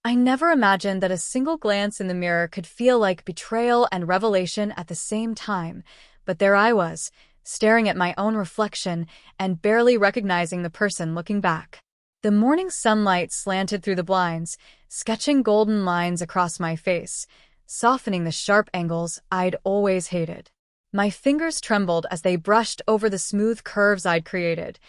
I never imagined that a single glance in the mirror could feel like betrayal and revelation at the same time, but there I was, staring at my own reflection and barely recognizing the person looking back. The morning sunlight slanted through the blinds, sketching golden lines across my face, softening the sharp angles I'd always hated. My fingers trembled as they brushed over the smooth curves I'd created,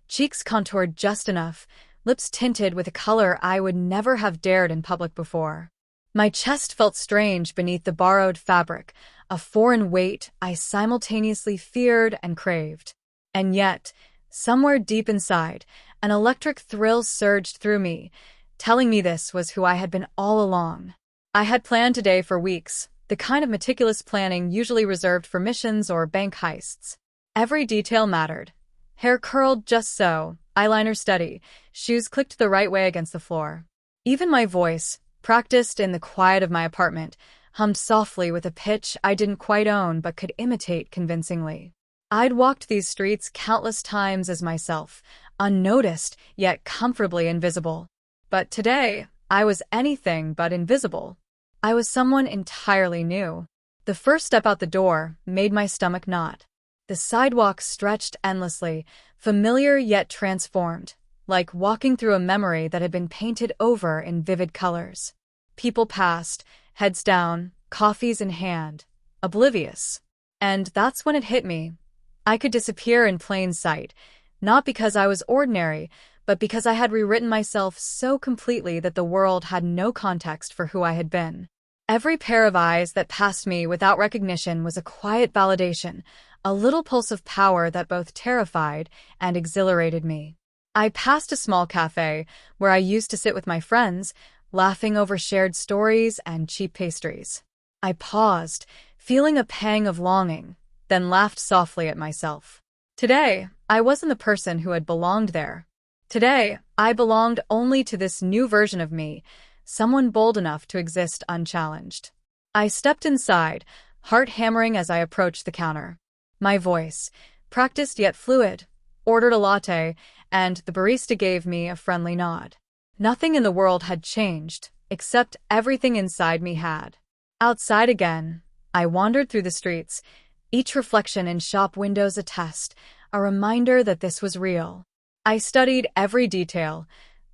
cheeks contoured just enough, lips tinted with a color I would never have dared in public before. My chest felt strange beneath the borrowed fabric, a foreign weight I simultaneously feared and craved. And yet, somewhere deep inside, an electric thrill surged through me, telling me this was who I had been all along. I had planned today for weeks, the kind of meticulous planning usually reserved for missions or bank heists. Every detail mattered. Hair curled just so, eyeliner steady, shoes clicked the right way against the floor. Even my voice, practiced in the quiet of my apartment, hummed softly with a pitch I didn't quite own but could imitate convincingly. I'd walked these streets countless times as myself, unnoticed yet comfortably invisible. But today, I was anything but invisible. I was someone entirely new. The first step out the door made my stomach knot. The sidewalk stretched endlessly, familiar yet transformed, like walking through a memory that had been painted over in vivid colors. People passed, heads down, coffees in hand, oblivious. And that's when it hit me. I could disappear in plain sight, not because I was ordinary, but because I had rewritten myself so completely that the world had no context for who I had been. Every pair of eyes that passed me without recognition was a quiet validation, a little pulse of power that both terrified and exhilarated me. I passed a small cafe where I used to sit with my friends, laughing over shared stories and cheap pastries. I paused, feeling a pang of longing, then laughed softly at myself. Today, I wasn't the person who had belonged there. Today, I belonged only to this new version of me, someone bold enough to exist unchallenged. I stepped inside, heart hammering as I approached the counter. My voice, practiced yet fluid, ordered a latte, and the barista gave me a friendly nod. Nothing in the world had changed, except everything inside me had. Outside again, I wandered through the streets, each reflection in shop windows a test, a reminder that this was real. I studied every detail,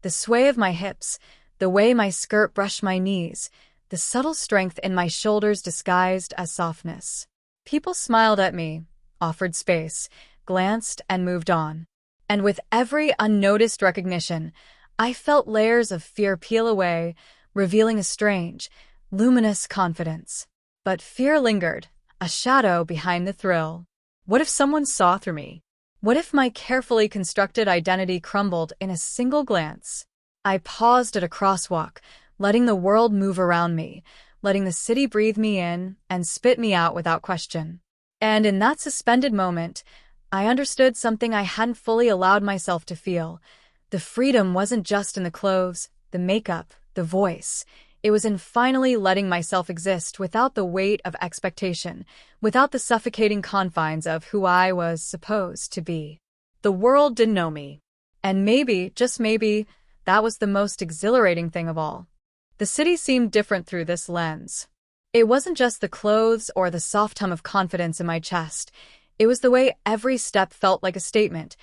the sway of my hips, the way my skirt brushed my knees, the subtle strength in my shoulders disguised as softness. People smiled at me, offered space, glanced, and moved on. And with every unnoticed recognition, I felt layers of fear peel away, revealing a strange, luminous confidence. But fear lingered, a shadow behind the thrill. What if someone saw through me? What if my carefully constructed identity crumbled in a single glance? I paused at a crosswalk, letting the world move around me, letting the city breathe me in and spit me out without question. And in that suspended moment, I understood something I hadn't fully allowed myself to feel. The freedom wasn't just in the clothes, the makeup, the voice. It was in finally letting myself exist without the weight of expectation, without the suffocating confines of who I was supposed to be. The world didn't know me. And maybe, just maybe, that was the most exhilarating thing of all. The city seemed different through this lens. It wasn't just the clothes or the soft hum of confidence in my chest. It was the way every step felt like a statement,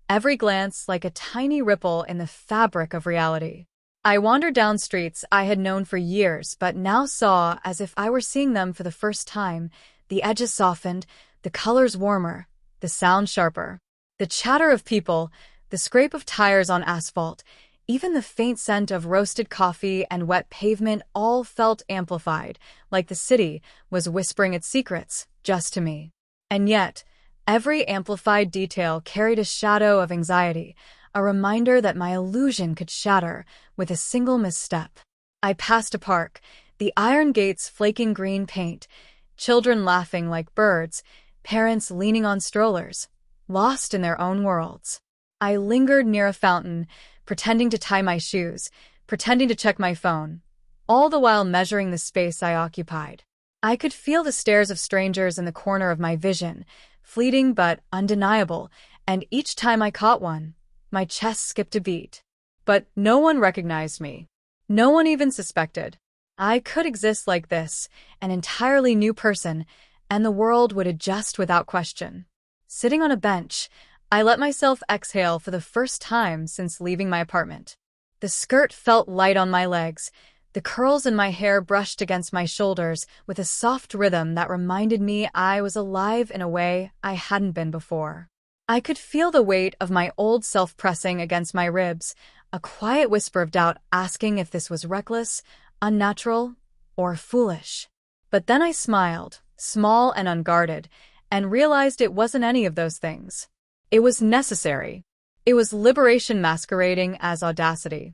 every glance like a tiny ripple in the fabric of reality. I wandered down streets I had known for years but now saw as if I were seeing them for the first time, the edges softened, the colors warmer, the sound sharper. The chatter of people, the scrape of tires on asphalt, even the faint scent of roasted coffee and wet pavement all felt amplified, like the city was whispering its secrets, just to me. And yet, every amplified detail carried a shadow of anxiety, a reminder that my illusion could shatter with a single misstep. I passed a park, the iron gates flaking green paint, children laughing like birds, parents leaning on strollers, lost in their own worlds. I lingered near a fountain, pretending to tie my shoes, pretending to check my phone, all the while measuring the space I occupied. I could feel the stares of strangers in the corner of my vision, fleeting but undeniable, and each time I caught one, my chest skipped a beat. But no one recognized me. No one even suspected. I could exist like this, an entirely new person, and the world would adjust without question. Sitting on a bench, I let myself exhale for the first time since leaving my apartment. The skirt felt light on my legs. The curls in my hair brushed against my shoulders with a soft rhythm that reminded me I was alive in a way I hadn't been before. I could feel the weight of my old self pressing against my ribs, a quiet whisper of doubt asking if this was reckless, unnatural, or foolish. But then I smiled, small and unguarded, and realized it wasn't any of those things. It was necessary. It was liberation masquerading as audacity.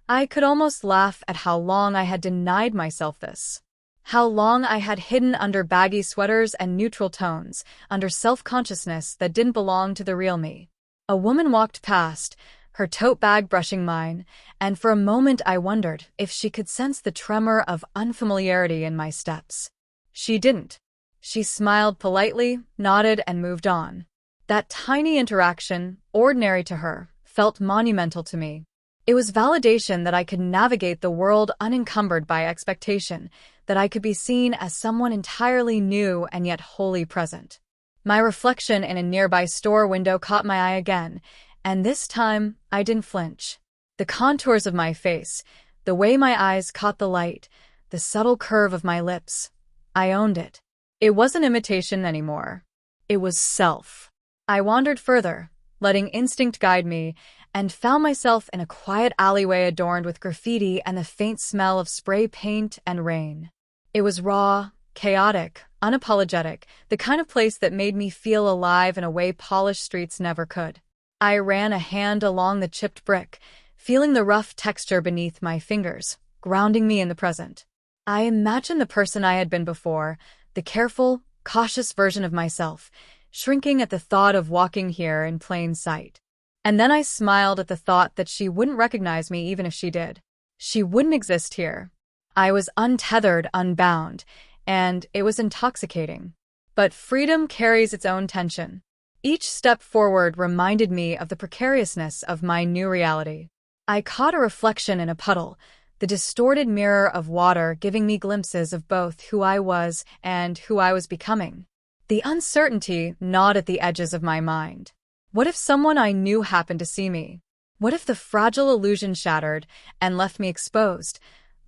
I could almost laugh at how long I had denied myself this. How long I had hidden under baggy sweaters and neutral tones, under self-consciousness that didn't belong to the real me. A woman walked past, her tote bag brushing mine, and for a moment I wondered if she could sense the tremor of unfamiliarity in my steps. She didn't. She smiled politely, nodded, and moved on. That tiny interaction, ordinary to her, felt monumental to me. It was validation that I could navigate the world unencumbered by expectation, that I could be seen as someone entirely new and yet wholly present. My reflection in a nearby store window caught my eye again, and this time I didn't flinch. The contours of my face, the way my eyes caught the light, the subtle curve of my lips, I owned it. It wasn't imitation anymore. It was self. I wandered further, letting instinct guide me, and found myself in a quiet alleyway adorned with graffiti and the faint smell of spray paint and rain. It was raw, chaotic, unapologetic, the kind of place that made me feel alive in a way polished streets never could. I ran a hand along the chipped brick, feeling the rough texture beneath my fingers, grounding me in the present. I imagined the person I had been before, the careful, cautious version of myself, shrinking at the thought of walking here in plain sight. And then I smiled at the thought that she wouldn't recognize me even if she did. She wouldn't exist here. I was untethered, unbound, and it was intoxicating. But freedom carries its own tension. Each step forward reminded me of the precariousness of my new reality. I caught a reflection in a puddle, the distorted mirror of water giving me glimpses of both who I was and who I was becoming. The uncertainty gnawed at the edges of my mind. What if someone I knew happened to see me? What if the fragile illusion shattered and left me exposed,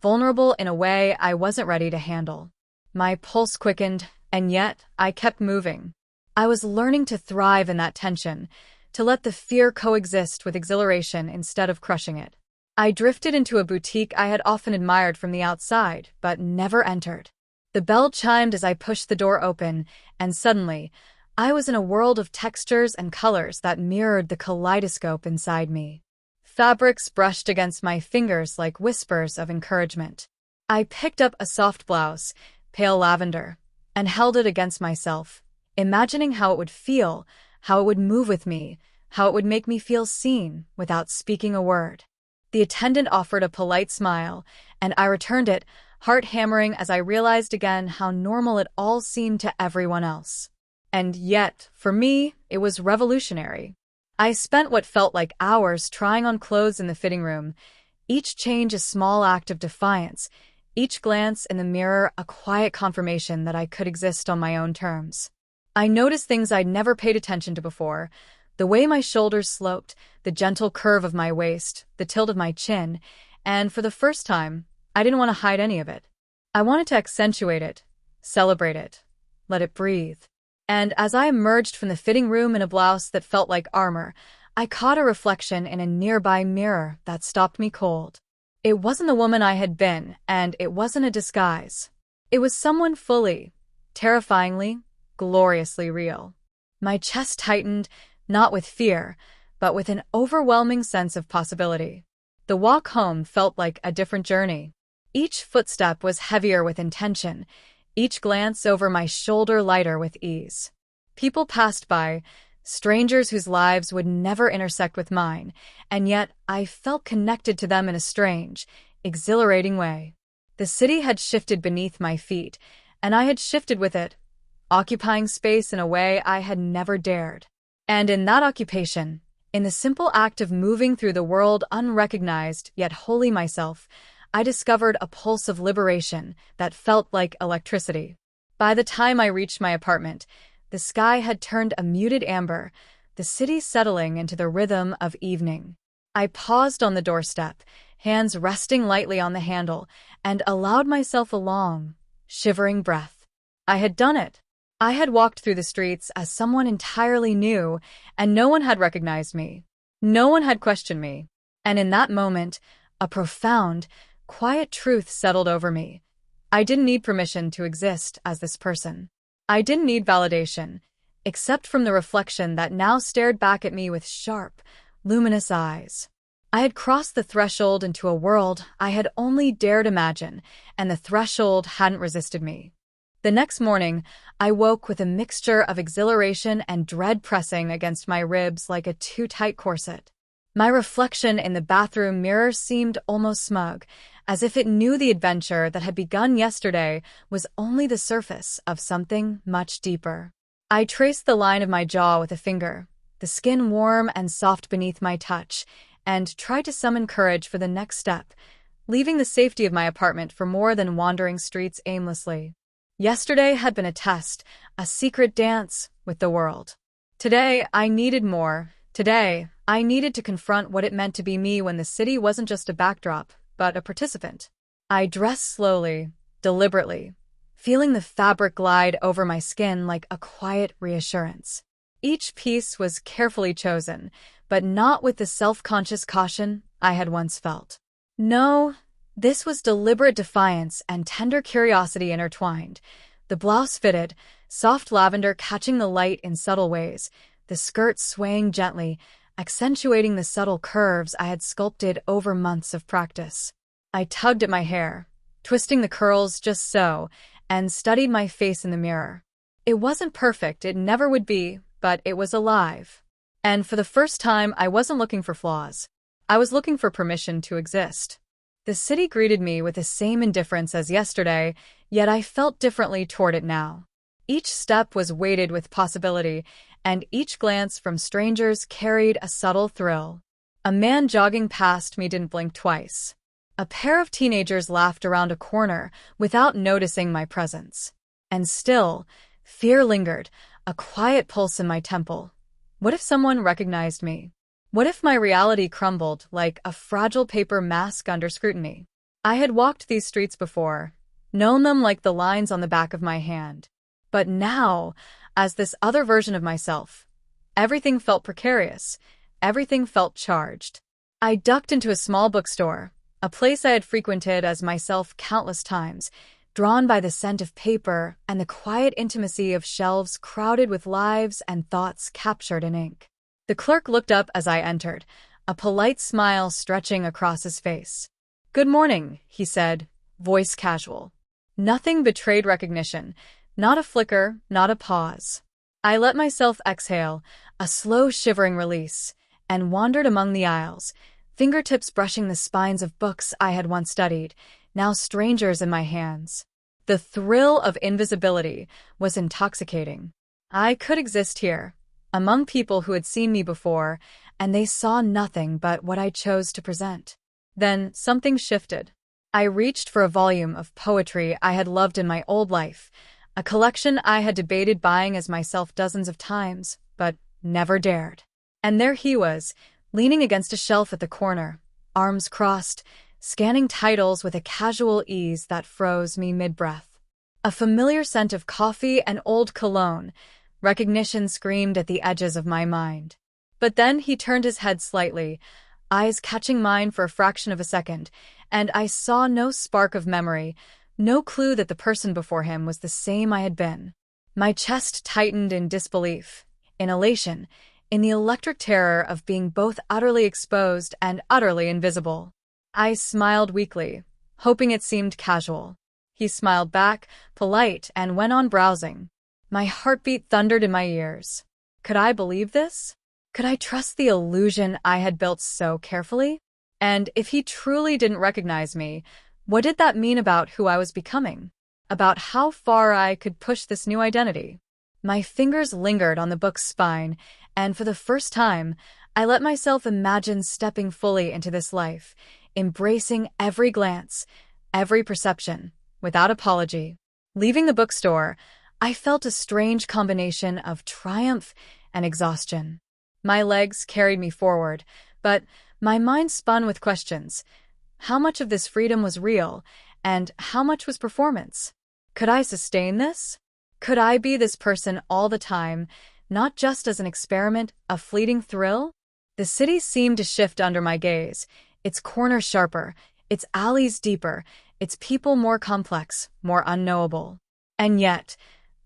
vulnerable in a way I wasn't ready to handle? My pulse quickened, and yet I kept moving. I was learning to thrive in that tension, to let the fear coexist with exhilaration instead of crushing it. I drifted into a boutique I had often admired from the outside, but never entered. The bell chimed as I pushed the door open, and suddenly, I was in a world of textures and colors that mirrored the kaleidoscope inside me. Fabrics brushed against my fingers like whispers of encouragement. I picked up a soft blouse, pale lavender, and held it against myself, imagining how it would feel, how it would move with me, how it would make me feel seen without speaking a word. The attendant offered a polite smile, and I returned it, heart hammering as I realized again how normal it all seemed to everyone else. And yet, for me, it was revolutionary. I spent what felt like hours trying on clothes in the fitting room, each change a small act of defiance, each glance in the mirror a quiet confirmation that I could exist on my own terms. I noticed things I'd never paid attention to before, the way my shoulders sloped, the gentle curve of my waist, the tilt of my chin, and for the first time, I didn't want to hide any of it. I wanted to accentuate it, celebrate it, let it breathe. And as I emerged from the fitting room in a blouse that felt like armor, I caught a reflection in a nearby mirror that stopped me cold. It wasn't the woman I had been, and it wasn't a disguise. It was someone fully, terrifyingly, gloriously real. My chest tightened, not with fear, but with an overwhelming sense of possibility. The walk home felt like a different journey. Each footstep was heavier with intention, each glance over my shoulder lighter with ease. People passed by, strangers whose lives would never intersect with mine, and yet I felt connected to them in a strange, exhilarating way. The city had shifted beneath my feet, and I had shifted with it, occupying space in a way I had never dared. And in that occupation, in the simple act of moving through the world unrecognized yet wholly myself, I discovered a pulse of liberation that felt like electricity. By the time I reached my apartment, the sky had turned a muted amber, the city settling into the rhythm of evening. I paused on the doorstep, hands resting lightly on the handle, and allowed myself a long, shivering breath. I had done it. I had walked through the streets as someone entirely new, and no one had recognized me. No one had questioned me. And in that moment, a profound, quiet truth settled over me. I didn't need permission to exist as this person. I didn't need validation, except from the reflection that now stared back at me with sharp, luminous eyes. I had crossed the threshold into a world I had only dared imagine, and the threshold hadn't resisted me. The next morning, I woke with a mixture of exhilaration and dread pressing against my ribs like a too-tight corset. My reflection in the bathroom mirror seemed almost smug, as if it knew the adventure that had begun yesterday was only the surface of something much deeper. I traced the line of my jaw with a finger, the skin warm and soft beneath my touch, and tried to summon courage for the next step, leaving the safety of my apartment for more than wandering streets aimlessly. Yesterday had been a test, a secret dance with the world. Today, I needed more. Today, I needed to confront what it meant to be me when the city wasn't just a backdrop, but a participant. I dressed slowly, deliberately, feeling the fabric glide over my skin like a quiet reassurance. Each piece was carefully chosen, but not with the self-conscious caution I had once felt. No, this was deliberate defiance and tender curiosity intertwined. The blouse fitted, soft lavender catching the light in subtle ways, the skirt swaying gently, accentuating the subtle curves I had sculpted over months of practice. I tugged at my hair, twisting the curls just so, and studied my face in the mirror. It wasn't perfect, it never would be, but it was alive. And for the first time, I wasn't looking for flaws. I was looking for permission to exist. The city greeted me with the same indifference as yesterday, yet I felt differently toward it now. Each step was weighted with possibility, and each glance from strangers carried a subtle thrill. A man jogging past me didn't blink twice. A pair of teenagers laughed around a corner without noticing my presence. And still, fear lingered, a quiet pulse in my temple. What if someone recognized me? What if my reality crumbled like a fragile paper mask under scrutiny? I had walked these streets before, known them like the lines on the back of my hand. But now, as this other version of myself, everything felt precarious, everything felt charged. I ducked into a small bookstore, a place I had frequented as myself countless times, drawn by the scent of paper and the quiet intimacy of shelves crowded with lives and thoughts captured in ink. The clerk looked up as I entered, a polite smile stretching across his face. "Good morning," he said, voice casual. Nothing betrayed recognition, not a flicker, not a pause. I let myself exhale, a slow shivering release, and wandered among the aisles, fingertips brushing the spines of books I had once studied, now strangers in my hands. The thrill of invisibility was intoxicating. I could exist here, among people who had seen me before, and they saw nothing but what I chose to present. Then something shifted. I reached for a volume of poetry I had loved in my old life, a collection I had debated buying as myself dozens of times, but never dared. And there he was, leaning against a shelf at the corner, arms crossed, scanning titles with a casual ease that froze me mid-breath. A familiar scent of coffee and old cologne, recognition screamed at the edges of my mind. But then he turned his head slightly, eyes catching mine for a fraction of a second, and I saw no spark of memory, no clue that the person before him was the same I had been. My chest tightened in disbelief, in elation, in the electric terror of being both utterly exposed and utterly invisible. I smiled weakly, hoping it seemed casual. He smiled back, polite, and went on browsing. My heartbeat thundered in my ears. Could I believe this? Could I trust the illusion I had built so carefully? And if he truly didn't recognize me, what did that mean about who I was becoming? About how far I could push this new identity? My fingers lingered on the book's spine, and for the first time, I let myself imagine stepping fully into this life, embracing every glance, every perception, without apology. Leaving the bookstore, I felt a strange combination of triumph and exhaustion. My legs carried me forward, but my mind spun with questions. How much of this freedom was real, and how much was performance? Could I sustain this? Could I be this person all the time, not just as an experiment, a fleeting thrill? The city seemed to shift under my gaze, its corners sharper, its alleys deeper, its people more complex, more unknowable. And yet,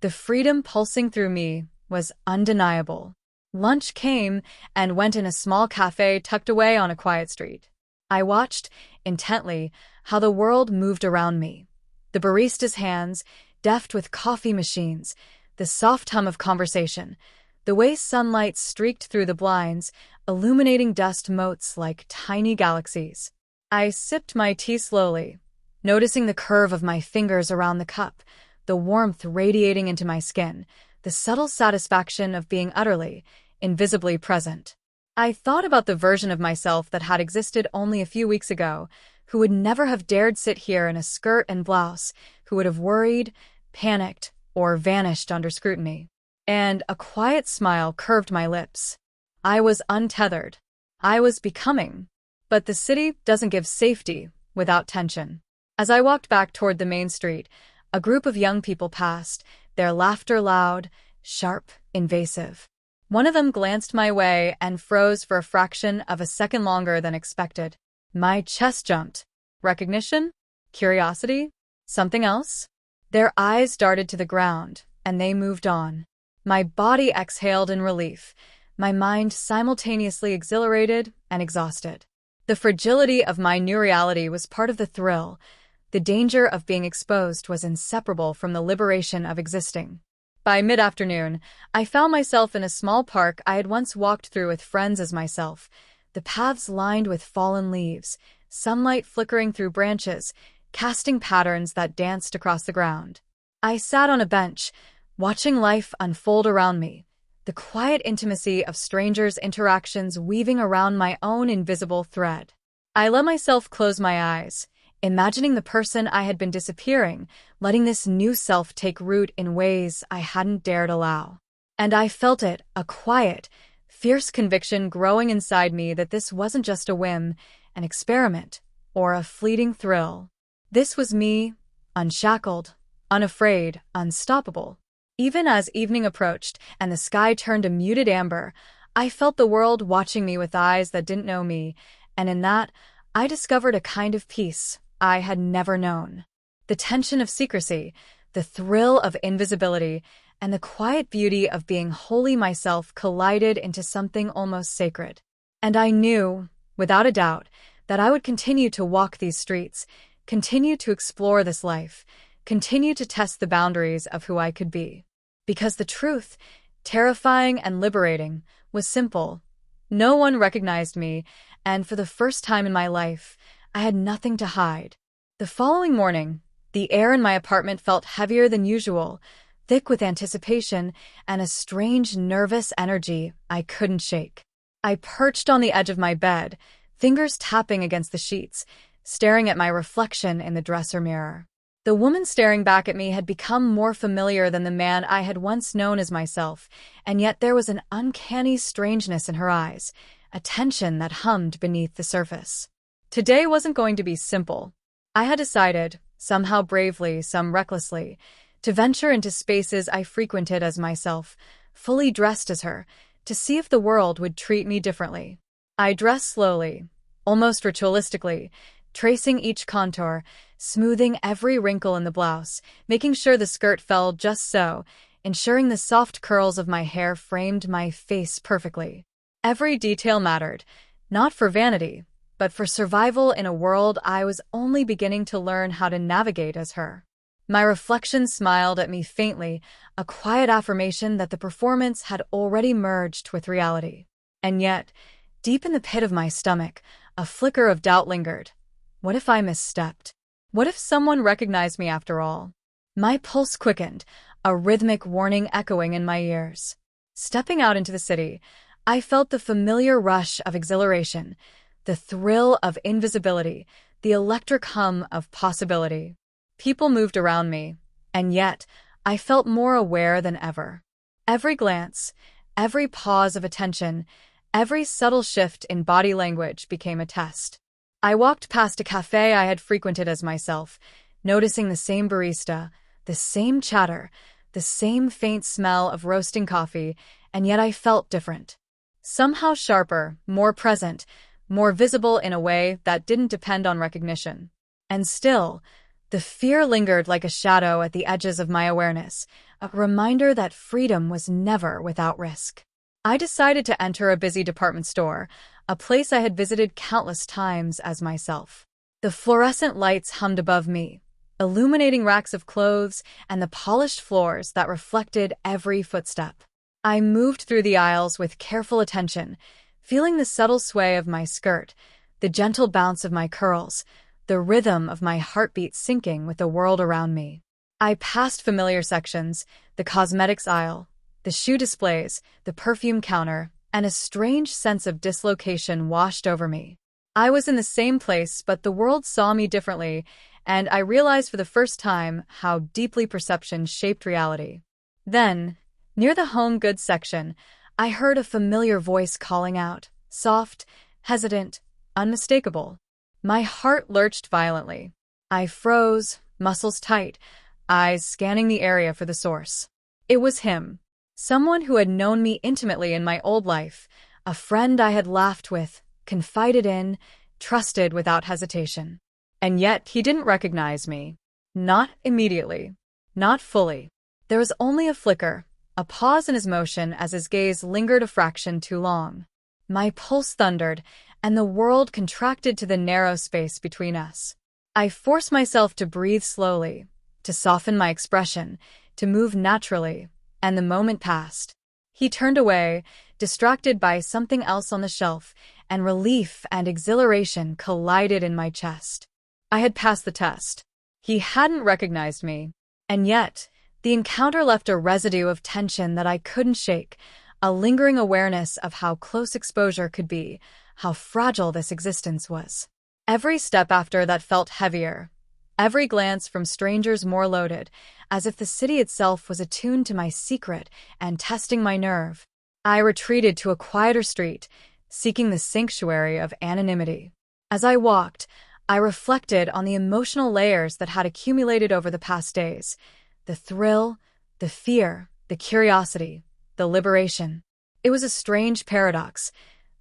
the freedom pulsing through me was undeniable. Lunch came and went in a small cafe tucked away on a quiet street. I watched, intently, how the world moved around me. The barista's hands, deft with coffee machines, the soft hum of conversation, the way sunlight streaked through the blinds, illuminating dust motes like tiny galaxies. I sipped my tea slowly, noticing the curve of my fingers around the cup, the warmth radiating into my skin, the subtle satisfaction of being utterly, invisibly present. I thought about the version of myself that had existed only a few weeks ago, who would never have dared sit here in a skirt and blouse, who would have worried, panicked, or vanished under scrutiny. And a quiet smile curved my lips. I was untethered. I was becoming. But the city doesn't give safety without tension. As I walked back toward the main street, a group of young people passed, their laughter loud, sharp, invasive. One of them glanced my way and froze for a fraction of a second longer than expected. My chest jumped. Recognition? Curiosity? Something else? Their eyes darted to the ground, and they moved on. My body exhaled in relief, my mind simultaneously exhilarated and exhausted. The fragility of my new reality was part of the thrill. The danger of being exposed was inseparable from the liberation of existing. By mid-afternoon, I found myself in a small park I had once walked through with friends as myself, the paths lined with fallen leaves, sunlight flickering through branches, casting patterns that danced across the ground. I sat on a bench, watching life unfold around me, the quiet intimacy of strangers' interactions weaving around my own invisible thread. I let myself close my eyes, imagining the person I had been disappearing, letting this new self take root in ways I hadn't dared allow. And I felt it, a quiet, fierce conviction growing inside me that this wasn't just a whim, an experiment, or a fleeting thrill. This was me, unshackled, unafraid, unstoppable. Even as evening approached and the sky turned a muted amber, I felt the world watching me with eyes that didn't know me, and in that, I discovered a kind of peace I had never known. The tension of secrecy, the thrill of invisibility, and the quiet beauty of being wholly myself collided into something almost sacred. And I knew, without a doubt, that I would continue to walk these streets, continue to explore this life, continue to test the boundaries of who I could be. Because the truth, terrifying and liberating, was simple. No one recognized me, and for the first time in my life, I had nothing to hide. The following morning, the air in my apartment felt heavier than usual, thick with anticipation and a strange, nervous energy I couldn't shake. I perched on the edge of my bed, fingers tapping against the sheets, staring at my reflection in the dresser mirror. The woman staring back at me had become more familiar than the man I had once known as myself, and yet there was an uncanny strangeness in her eyes, a tension that hummed beneath the surface. Today wasn't going to be simple. I had decided, somehow bravely, some recklessly, to venture into spaces I frequented as myself, fully dressed as her, to see if the world would treat me differently. I dressed slowly, almost ritualistically, tracing each contour, smoothing every wrinkle in the blouse, making sure the skirt fell just so, ensuring the soft curls of my hair framed my face perfectly. Every detail mattered, not for vanity, but for survival in a world I was only beginning to learn how to navigate as her. My reflection smiled at me faintly, a quiet affirmation that the performance had already merged with reality. And yet, deep in the pit of my stomach, a flicker of doubt lingered. What if I misstepped? What if someone recognized me after all? My pulse quickened, a rhythmic warning echoing in my ears. Stepping out into the city, I felt the familiar rush of exhilaration, the thrill of invisibility, the electric hum of possibility. People moved around me, and yet I felt more aware than ever. Every glance, every pause of attention, every subtle shift in body language became a test. I walked past a cafe I had frequented as myself, noticing the same barista, the same chatter, the same faint smell of roasting coffee, and yet I felt different. Somehow sharper, more present, more visible in a way that didn't depend on recognition. And still, the fear lingered like a shadow at the edges of my awareness, a reminder that freedom was never without risk. I decided to enter a busy department store, a place I had visited countless times as myself. The fluorescent lights hummed above me, illuminating racks of clothes and the polished floors that reflected every footstep. I moved through the aisles with careful attention, feeling the subtle sway of my skirt, the gentle bounce of my curls, the rhythm of my heartbeat syncing with the world around me. I passed familiar sections, the cosmetics aisle, the shoe displays, the perfume counter, and a strange sense of dislocation washed over me. I was in the same place, but the world saw me differently, and I realized for the first time how deeply perception shaped reality. Then, near the home goods section, I heard a familiar voice calling out, soft, hesitant, unmistakable. My heart lurched violently. I froze, muscles tight, eyes scanning the area for the source. It was him. Someone who had known me intimately in my old life, a friend I had laughed with, confided in, trusted without hesitation. And yet he didn't recognize me. Not immediately. Not fully. There was only a flicker, a pause in his motion as his gaze lingered a fraction too long. My pulse thundered, and the world contracted to the narrow space between us. I forced myself to breathe slowly, to soften my expression, to move naturally, and the moment passed. He turned away, distracted by something else on the shelf, and relief and exhilaration collided in my chest. I had passed the test. He hadn't recognized me. And yet, the encounter left a residue of tension that I couldn't shake, a lingering awareness of how close exposure could be, how fragile this existence was. Every step after that felt heavier. Every glance from strangers more loaded, as if the city itself was attuned to my secret and testing my nerve. I retreated to a quieter street, seeking the sanctuary of anonymity. As I walked, I reflected on the emotional layers that had accumulated over the past days. The thrill, the fear, the curiosity, the liberation. It was a strange paradox.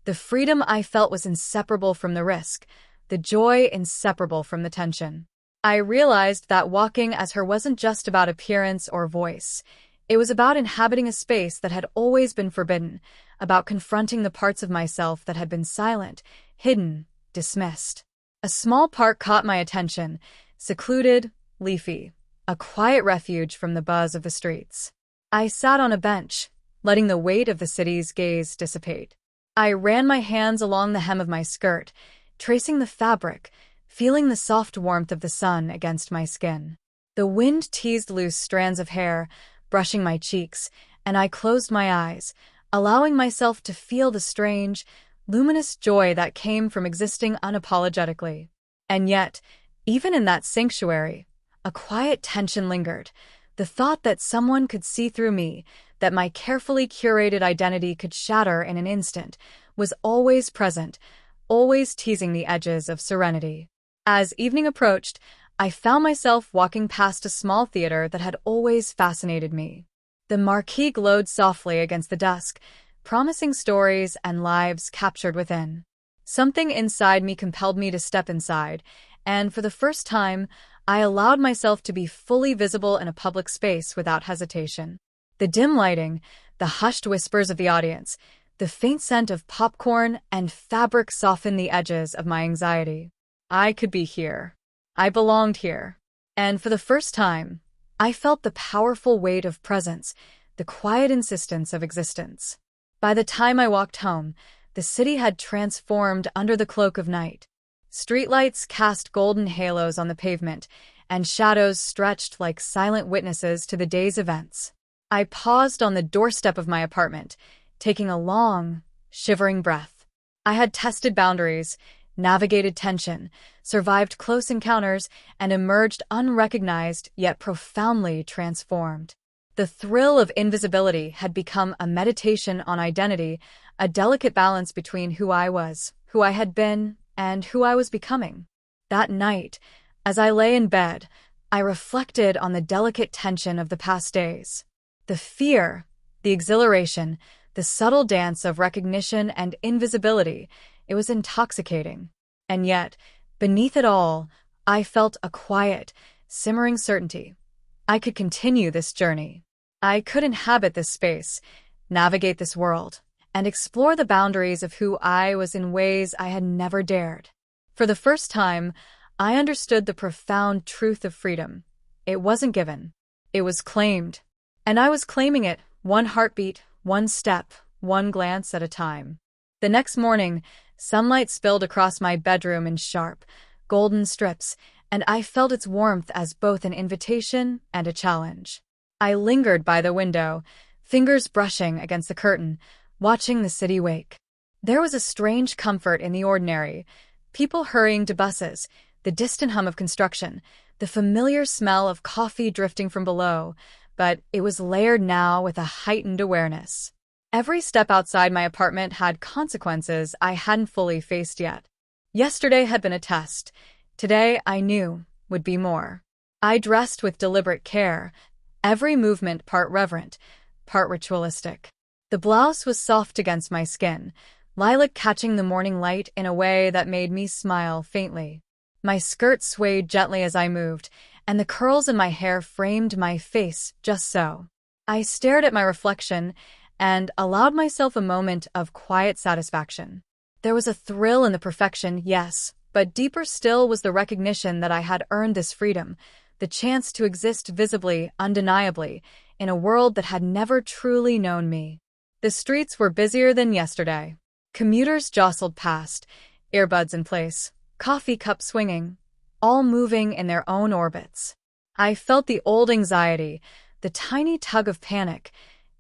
The freedom I felt was inseparable from the risk, the joy inseparable from the tension. I realized that walking as her wasn't just about appearance or voice. It was about inhabiting a space that had always been forbidden, about confronting the parts of myself that had been silent, hidden, dismissed. A small park caught my attention, secluded, leafy, a quiet refuge from the buzz of the streets. I sat on a bench, letting the weight of the city's gaze dissipate. I ran my hands along the hem of my skirt, tracing the fabric, feeling the soft warmth of the sun against my skin. The wind teased loose strands of hair, brushing my cheeks, and I closed my eyes, allowing myself to feel the strange, luminous joy that came from existing unapologetically. And yet, even in that sanctuary, a quiet tension lingered. The thought that someone could see through me, that my carefully curated identity could shatter in an instant, was always present, always teasing the edges of serenity. As evening approached, I found myself walking past a small theater that had always fascinated me. The marquee glowed softly against the dusk, promising stories and lives captured within. Something inside me compelled me to step inside, and for the first time, I allowed myself to be fully visible in a public space without hesitation. The dim lighting, the hushed whispers of the audience, the faint scent of popcorn and fabric softened the edges of my anxiety. I could be here. I belonged here. And for the first time, I felt the powerful weight of presence, the quiet insistence of existence. By the time I walked home, the city had transformed under the cloak of night. Streetlights cast golden halos on the pavement, and shadows stretched like silent witnesses to the day's events. I paused on the doorstep of my apartment, taking a long, shivering breath. I had tested boundaries, navigated tension, survived close encounters, and emerged unrecognized yet profoundly transformed. The thrill of invisibility had become a meditation on identity, a delicate balance between who I was, who I had been, and who I was becoming. That night, as I lay in bed, I reflected on the delicate tension of the past days. The fear, the exhilaration, the subtle dance of recognition and invisibility, it was intoxicating. And yet, beneath it all, I felt a quiet, simmering certainty. I could continue this journey. I could inhabit this space, navigate this world, and explore the boundaries of who I was in ways I had never dared. For the first time, I understood the profound truth of freedom. It wasn't given. It was claimed. And I was claiming it, one heartbeat, one step, one glance at a time. The next morning, sunlight spilled across my bedroom in sharp, golden strips, and I felt its warmth as both an invitation and a challenge. I lingered by the window, fingers brushing against the curtain, watching the city wake. There was a strange comfort in the ordinary. People hurrying to buses, the distant hum of construction, the familiar smell of coffee drifting from below, but it was layered now with a heightened awareness. Every step outside my apartment had consequences I hadn't fully faced yet. Yesterday had been a test. Today, I knew, would be more. I dressed with deliberate care, every movement part reverent, part ritualistic. The blouse was soft against my skin, lilac catching the morning light in a way that made me smile faintly. My skirt swayed gently as I moved, and the curls in my hair framed my face just so. I stared at my reflection and allowed myself a moment of quiet satisfaction. There was a thrill in the perfection, yes, but deeper still was the recognition that I had earned this freedom, the chance to exist visibly, undeniably, in a world that had never truly known me. The streets were busier than yesterday. Commuters jostled past, earbuds in place, coffee cups swinging, all moving in their own orbits. I felt the old anxiety, the tiny tug of panic,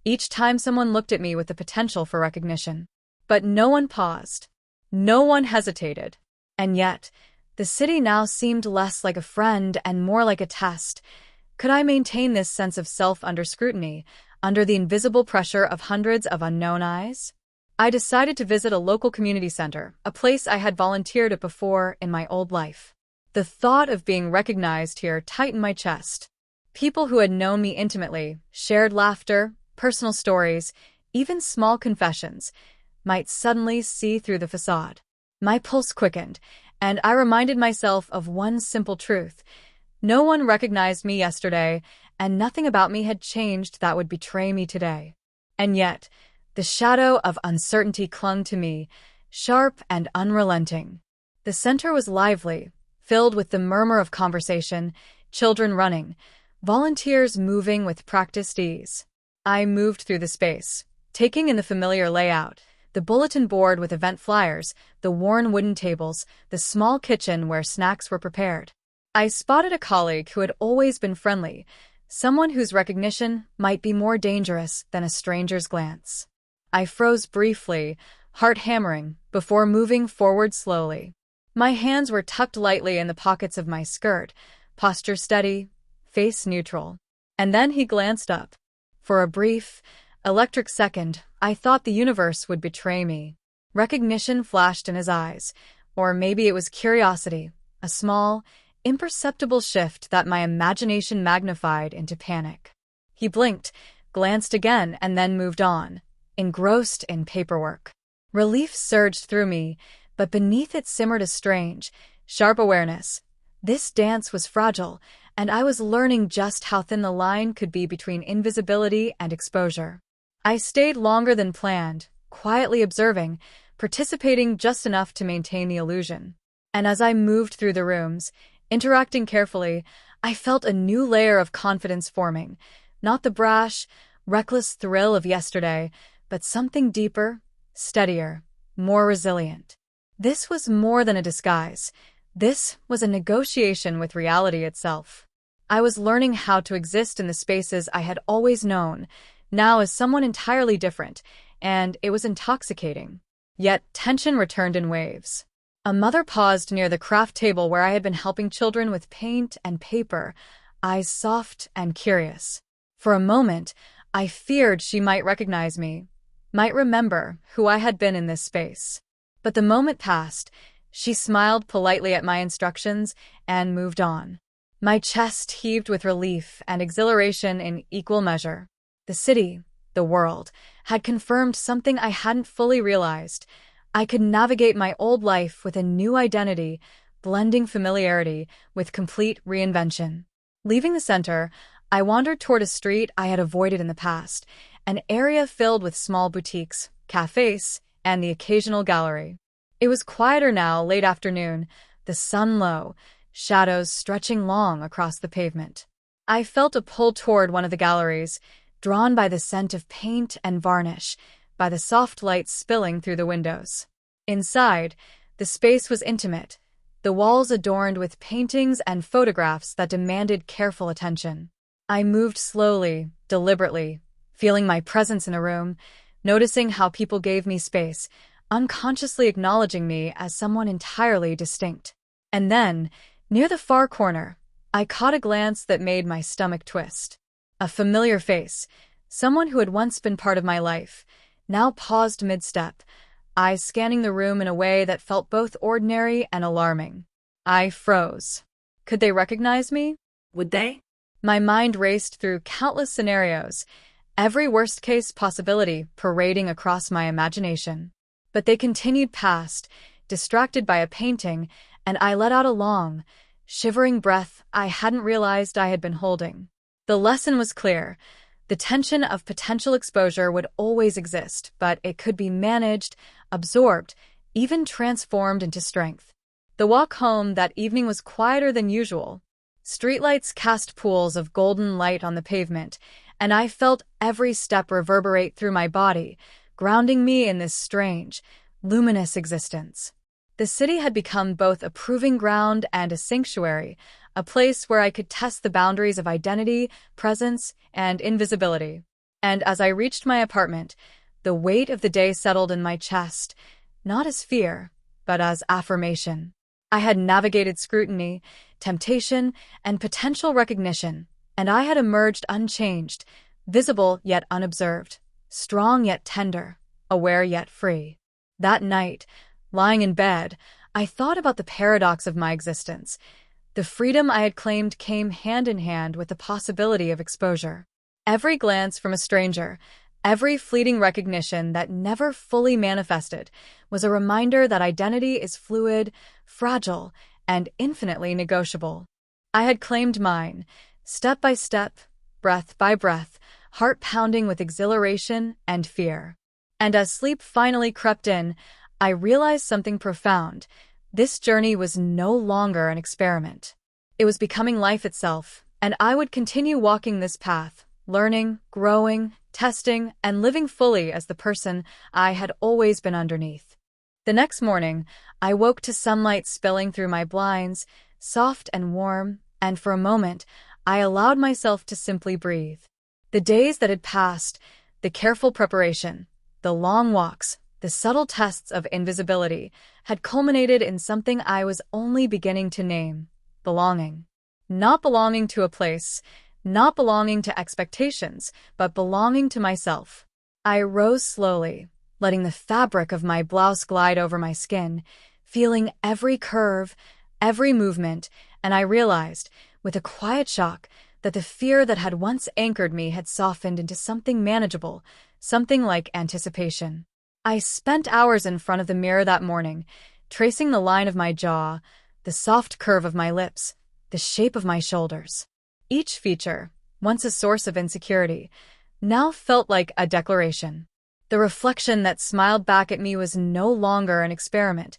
each time someone looked at me with the potential for recognition. But no one paused. No one hesitated. And yet, the city now seemed less like a friend and more like a test. Could I maintain this sense of self under scrutiny, under the invisible pressure of hundreds of unknown eyes? I decided to visit a local community center, a place I had volunteered at before in my old life. The thought of being recognized here tightened my chest. People who had known me intimately, shared laughter, personal stories, even small confessions, might suddenly see through the facade. My pulse quickened, and I reminded myself of one simple truth. No one recognized me yesterday, and nothing about me had changed that would betray me today. And yet, the shadow of uncertainty clung to me, sharp and unrelenting. The center was lively, filled with the murmur of conversation, children running, volunteers moving with practiced ease. I moved through the space, taking in the familiar layout, the bulletin board with event flyers, the worn wooden tables, the small kitchen where snacks were prepared. I spotted a colleague who had always been friendly, someone whose recognition might be more dangerous than a stranger's glance. I froze briefly, heart hammering, before moving forward slowly. My hands were tucked lightly in the pockets of my skirt, posture steady, face neutral. And then he glanced up. For a brief, electric second, I thought the universe would betray me. Recognition flashed in his eyes, or maybe it was curiosity, a small, imperceptible shift that my imagination magnified into panic. He blinked, glanced again, and then moved on, engrossed in paperwork. Relief surged through me, but beneath it simmered a strange, sharp awareness. This dance was fragile, and I was learning just how thin the line could be between invisibility and exposure. I stayed longer than planned, quietly observing, participating just enough to maintain the illusion. And as I moved through the rooms, interacting carefully, I felt a new layer of confidence forming, not the brash, reckless thrill of yesterday, but something deeper, steadier, more resilient. This was more than a disguise. This was a negotiation with reality itself. I was learning how to exist in the spaces I had always known, now as someone entirely different, and it was intoxicating. Yet tension returned in waves. A mother paused near the craft table where I had been helping children with paint and paper, eyes soft and curious. For a moment, I feared she might recognize me, might remember who I had been in this space. But the moment passed, she smiled politely at my instructions and moved on. My chest heaved with relief and exhilaration in equal measure. The city, the world, had confirmed something I hadn't fully realized. I could navigate my old life with a new identity, blending familiarity with complete reinvention. Leaving the center, I wandered toward a street I had avoided in the past, an area filled with small boutiques, cafes, and the occasional gallery. It was quieter now, late afternoon, the sun low, shadows stretching long across the pavement. I felt a pull toward one of the galleries, drawn by the scent of paint and varnish, by the soft light spilling through the windows. Inside, the space was intimate, the walls adorned with paintings and photographs that demanded careful attention. I moved slowly, deliberately, feeling my presence in a room, noticing how people gave me space, unconsciously acknowledging me as someone entirely distinct. And then, near the far corner, I caught a glance that made my stomach twist. A familiar face, someone who had once been part of my life, now paused mid-step, eyes scanning the room in a way that felt both ordinary and alarming. I froze. Could they recognize me? Would they? My mind raced through countless scenarios, every worst-case possibility parading across my imagination. But they continued past, distracted by a painting, and I let out a long, shivering breath I hadn't realized I had been holding. The lesson was clear. The tension of potential exposure would always exist, but it could be managed, absorbed, even transformed into strength. The walk home that evening was quieter than usual. Streetlights cast pools of golden light on the pavement, and I felt every step reverberate through my body, grounding me in this strange, luminous existence. The city had become both a proving ground and a sanctuary, a place where I could test the boundaries of identity, presence, and invisibility. And as I reached my apartment, the weight of the day settled in my chest, not as fear, but as affirmation. I had navigated scrutiny, temptation, and potential recognition, and I had emerged unchanged, visible yet unobserved, strong yet tender, aware yet free. That night, lying in bed, I thought about the paradox of my existence. The freedom I had claimed came hand in hand with the possibility of exposure. Every glance from a stranger, every fleeting recognition that never fully manifested, was a reminder that identity is fluid, fragile, and infinitely negotiable. I had claimed mine, step by step, breath by breath, heart pounding with exhilaration and fear. And as sleep finally crept in, I realized something profound. This journey was no longer an experiment. It was becoming life itself, and I would continue walking this path, learning, growing, testing, and living fully as the person I had always been underneath. The next morning, I woke to sunlight spilling through my blinds, soft and warm, and for a moment, I allowed myself to simply breathe. The days that had passed, the careful preparation, the long walks, the subtle tests of invisibility, had culminated in something I was only beginning to name: belonging. Not belonging to a place, not belonging to expectations, but belonging to myself. I rose slowly, letting the fabric of my blouse glide over my skin, feeling every curve, every movement, and I realized, with a quiet shock, that the fear that had once anchored me had softened into something manageable, something like anticipation. I spent hours in front of the mirror that morning, tracing the line of my jaw, the soft curve of my lips, the shape of my shoulders. Each feature, once a source of insecurity, now felt like a declaration. The reflection that smiled back at me was no longer an experiment,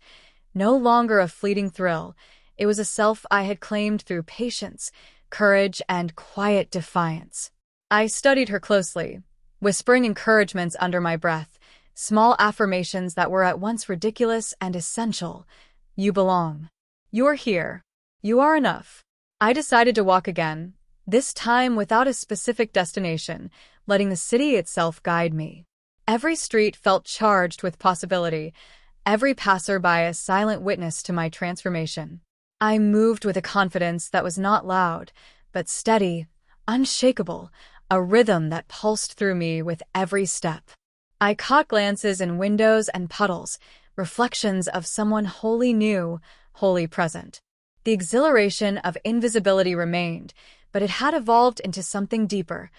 no longer a fleeting thrill. It was a self I had claimed through patience, courage, and quiet defiance. I studied her closely, whispering encouragements under my breath, small affirmations that were at once ridiculous and essential. You belong. You're here. You are enough. I decided to walk again, this time without a specific destination, letting the city itself guide me. Every street felt charged with possibility, every passerby a silent witness to my transformation. I moved with a confidence that was not loud, but steady, unshakable, a rhythm that pulsed through me with every step. I caught glances in windows and puddles, reflections of someone wholly new, wholly present. The exhilaration of invisibility remained, but it had evolved into something deeper,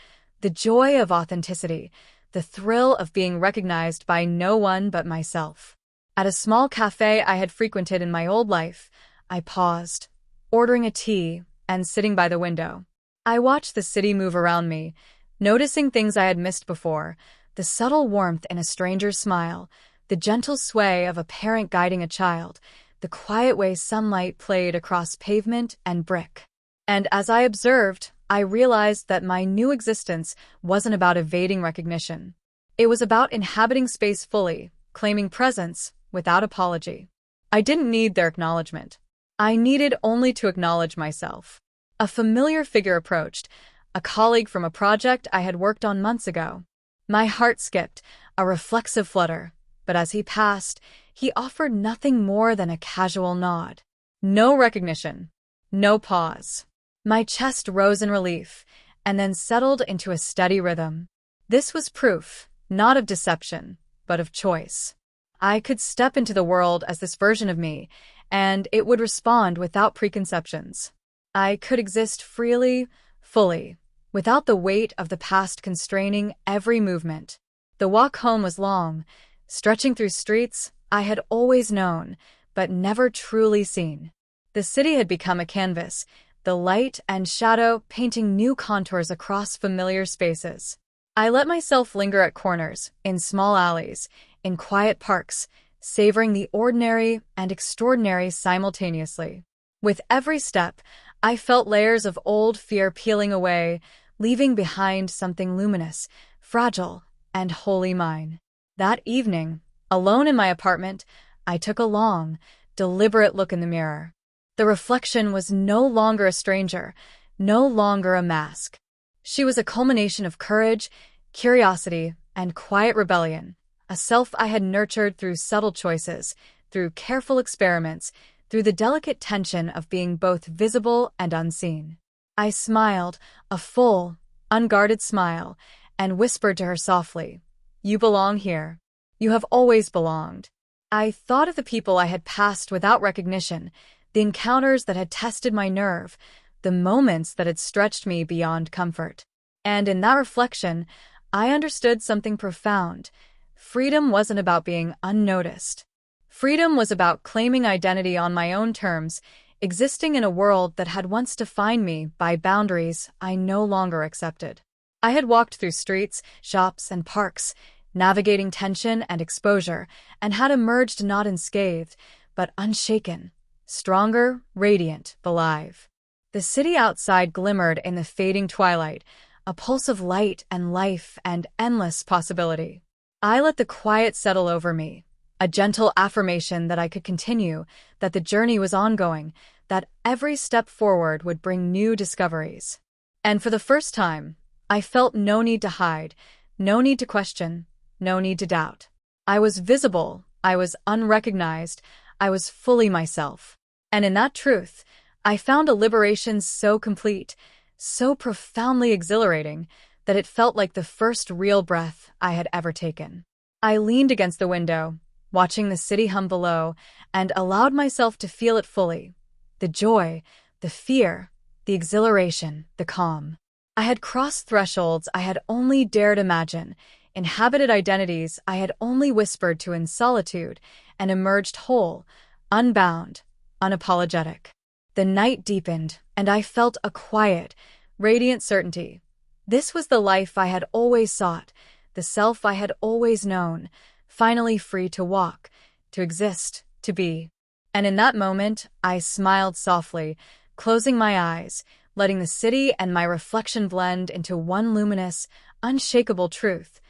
the joy of authenticity, the thrill of being recognized by no one but myself. At a small cafe I had frequented in my old life, I paused, ordering a tea and sitting by the window. I watched the city move around me, noticing things I had missed before, the subtle warmth in a stranger's smile, the gentle sway of a parent guiding a child, the quiet way sunlight played across pavement and brick. And as I observed, I realized that my new existence wasn't about evading recognition. It was about inhabiting space fully, claiming presence without apology. I didn't need their acknowledgement. I needed only to acknowledge myself. A familiar figure approached, a colleague from a project I had worked on months ago. My heart skipped, a reflexive flutter, but as he passed, he offered nothing more than a casual nod. No recognition, no pause. My chest rose in relief, and then settled into a steady rhythm. This was proof, not of deception, but of choice. I could step into the world as this version of me, and it would respond without preconceptions. I could exist freely, fully, without the weight of the past constraining every movement. The walk home was long, stretching through streets I had always known, but never truly seen. The city had become a canvas, the light and shadow painting new contours across familiar spaces. I let myself linger at corners, in small alleys, in quiet parks, savoring the ordinary and extraordinary simultaneously. With every step, I felt layers of old fear peeling away, leaving behind something luminous, fragile, and wholly mine. That evening, alone in my apartment, I took a long, deliberate look in the mirror. The reflection was no longer a stranger, no longer a mask. She was a culmination of courage, curiosity, and quiet rebellion, a self I had nurtured through subtle choices, through careful experiments, through the delicate tension of being both visible and unseen. I smiled, a full, unguarded smile, and whispered to her softly, "You belong here. You have always belonged." I thought of the people I had passed without recognition, the encounters that had tested my nerve, the moments that had stretched me beyond comfort. And in that reflection, I understood something profound. Freedom wasn't about being unnoticed. Freedom was about claiming identity on my own terms, existing in a world that had once defined me by boundaries I no longer accepted. I had walked through streets, shops, and parks, navigating tension and exposure, and had emerged not unscathed, but unshaken, stronger, radiant, alive. The city outside glimmered in the fading twilight, a pulse of light and life and endless possibility. I let the quiet settle over me, a gentle affirmation that I could continue, that the journey was ongoing, that every step forward would bring new discoveries. And for the first time, I felt no need to hide, no need to question, no need to doubt. I was visible, I was unrecognized, I was fully myself. And in that truth, I found a liberation so complete, so profoundly exhilarating, that it felt like the first real breath I had ever taken. I leaned against the window, watching the city hum below, and allowed myself to feel it fully. The joy, the fear, the exhilaration, the calm. I had crossed thresholds I had only dared imagine, inhabited identities I had only whispered to in solitude, and emerged whole, unbound, unapologetic. The night deepened, and I felt a quiet, radiant certainty. This was the life I had always sought, the self I had always known, finally free to walk, to exist, to be. And in that moment, I smiled softly, closing my eyes, letting the city and my reflection blend into one luminous, unshakable truth.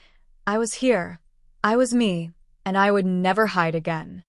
I was here, I was me, and I would never hide again.